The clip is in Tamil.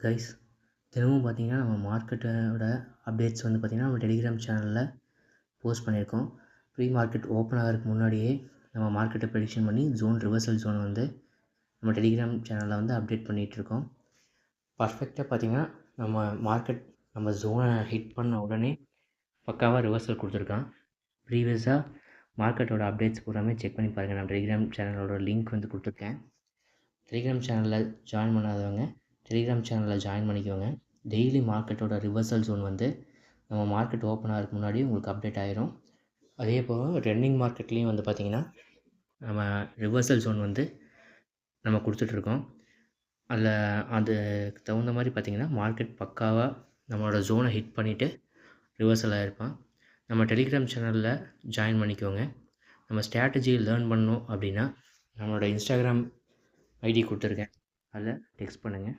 கைஸ், தினமும் பார்த்தீங்கன்னா நம்ம மார்க்கெட்டோட அப்டேட்ஸ் வந்து பார்த்திங்கன்னா நம்ம டெலிகிராம் சேனலில் போஸ்ட் பண்ணியிருக்கோம். ப்ரீ மார்க்கெட் ஓப்பன் ஆகிறதுக்கு முன்னாடியே நம்ம மார்க்கெட்டை ப்ரெடிக்ஷன் பண்ணி ரிவர்சல் ஜோன் வந்து நம்ம டெலிகிராம் சேனலில் வந்து அப்டேட் பண்ணிகிட்ருக்கோம். பர்ஃபெக்டாக பார்த்திங்கன்னா நம்ம மார்க்கெட் நம்ம ஜோனை ஹிட் பண்ண உடனே பக்காவாக ரிவர்சல் கொடுத்துருக்கான். ப்ரீவியஸாக மார்க்கெட்டோட அப்டேட்ஸ் பூராமே செக் பண்ணி பாருங்கள். நான் டெலிகிராம் சேனலோட லிங்க் வந்து கொடுத்துருக்கேன். டெலிகிராம் சேனலில் ஜாயின் பண்ணாதவங்க டெலிகிராம் சேனலில் ஜாயின் பண்ணிக்கோங்க. டெய்லி மார்க்கெட்டோட ரிவர்சல் ஜோன் வந்து நம்ம மார்க்கெட் ஓப்பன் ஆகிறதுக்கு முன்னாடி உங்களுக்கு அப்டேட் ஆயிரும். அதே போல் ரன்னிங் மார்க்கெட்லேயும் வந்து பார்த்திங்கன்னா நம்ம ரிவர்சல் ஜோன் வந்து நம்ம கொடுத்துட்ருக்கோம். அதில் அதுக்கு தகுந்த மாதிரி பார்த்திங்கன்னா மார்க்கெட் பக்காவாக நம்மளோட ஜோனை ஹிட் பண்ணிவிட்டு ரிவர்சல் ஆகிருப்பான். நம்ம டெலிகிராம் சேனலில் ஜாயின் பண்ணிக்கோங்க. நம்ம ஸ்ட்ராட்டஜியை லேர்ன் பண்ணணும் அப்படின்னா நம்மளோட இன்ஸ்டாகிராம் ஐடி கொடுத்துருக்கேன், அதில் டெக்ஸ்ட் பண்ணுங்கள்.